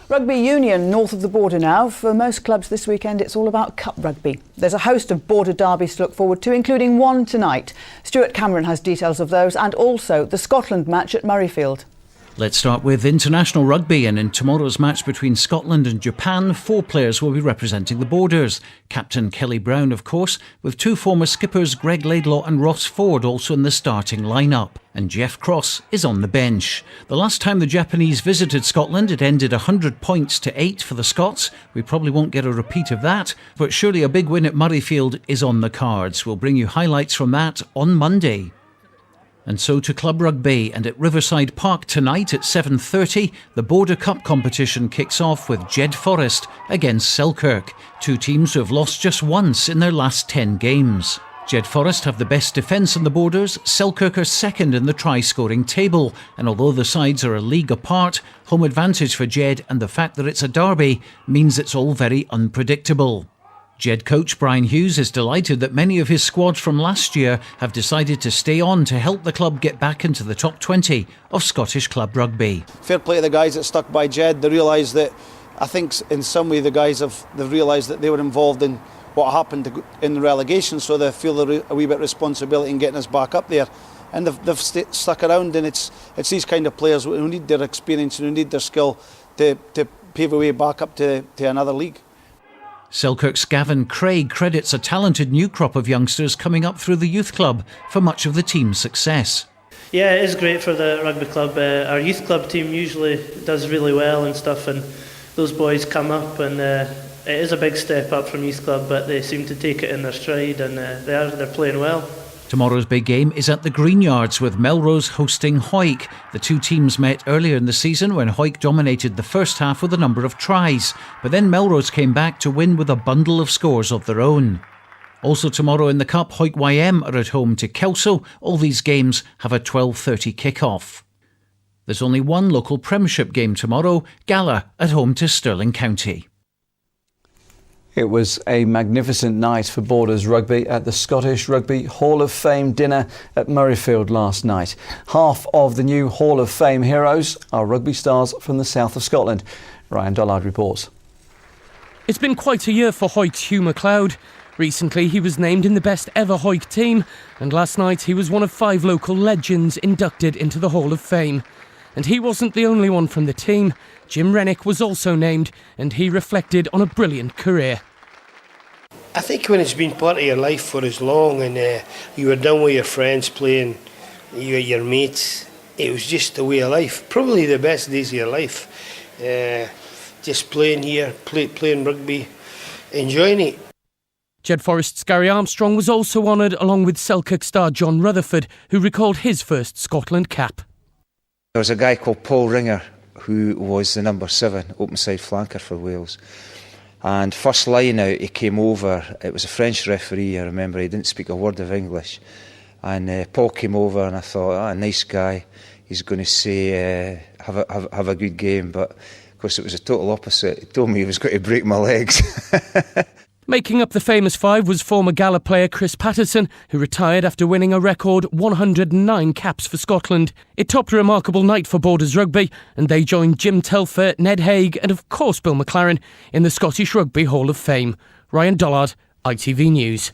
Rugby union north of the border now. For most clubs this weekend, it's all about cup rugby. There's a host of border derbies to look forward to, including one tonight. Stuart Cameron has details of those and also the Scotland match at Murrayfield. Let's start with international rugby, and in tomorrow's match between Scotland and Japan, 4 players will be representing the borders. Captain Kelly Brown, of course, with 2 former skippers Greg Laidlaw and Ross Ford also in the starting lineup. And Jeff Cross is on the bench. The last time the Japanese visited Scotland, it ended 100 points to 8 for the Scots. We probably won't get a repeat of that, but surely a big win at Murrayfield is on the cards. We'll bring you highlights from that on Monday. And so to Club Rugby, and at Riverside Park tonight at 7:30, the Border Cup competition kicks off with Jedforest against Selkirk, 2 teams who have lost just once in their last 10 games. Jedforest have the best defence in the Borders, Selkirk are second in the try-scoring table, and although the sides are a league apart, home advantage for Jed and the fact that it's a derby means it's all very unpredictable. Jed coach Brian Hughes is delighted that many of his squad from last year have decided to stay on to help the club get back into the top 20 of Scottish club rugby. Fair play to the guys that stuck by Jed. They realised that, I think in some way the guys they've realised that they were involved in what happened in the relegation, so they feel a wee bit of responsibility in getting us back up there. And they've stuck around, and it's these kind of players who need their experience and who need their skill to pave a way back up to another league. Selkirk's Gavin Craig credits a talented new crop of youngsters coming up through the youth club for much of the team's success. Yeah, it is great for the rugby club. Our youth club team usually does really well and stuff, and those boys come up, and it is a big step up from youth club, but they seem to take it in their stride, and they're playing well. Tomorrow's big game is at the Greenyards with Melrose hosting Hawick. The 2 teams met earlier in the season when Hawick dominated the first half with a number of tries, but then Melrose came back to win with a bundle of scores of their own. Also tomorrow in the Cup, Hawick YM are at home to Kelso. All these games have a 12:30 kick-off. There's only one local Premiership game tomorrow, Gala at home to Stirling County. It was a magnificent night for Borders Rugby at the Scottish Rugby Hall of Fame dinner at Murrayfield last night. Half of the new Hall of Fame heroes are rugby stars from the south of Scotland. Ryan Dollard reports. It's been quite a year for Hawick's Hugh McLeod. Recently he was named in the best ever Hawick team, and last night he was one of 5 local legends inducted into the Hall of Fame. And he wasn't the only one from the team. Jim Rennick was also named, and he reflected on a brilliant career. I think when it's been part of your life for as long, and you were down with your friends playing, your mates, it was just a way of life. Probably the best days of your life. Just playing here, playing rugby, enjoying it. Jedforest's Gary Armstrong was also honoured along with Selkirk star John Rutherford, who recalled his first Scotland cap. There was a guy called Paul Ringer who was the number 7 open side flanker for Wales, and first line out he came over. It was a French referee, I remember. He didn't speak a word of English, and Paul came over, and I thought, nice guy, he's going to say have a good game, but of course it was a total opposite. He told me he was going to break my legs. Making up the famous 5 was former Gala player Chris Patterson, who retired after winning a record 109 caps for Scotland. It topped a remarkable night for Borders Rugby, and they joined Jim Telfer, Ned Haig and of course Bill McLaren in the Scottish Rugby Hall of Fame. Ryan Dollard, ITV News.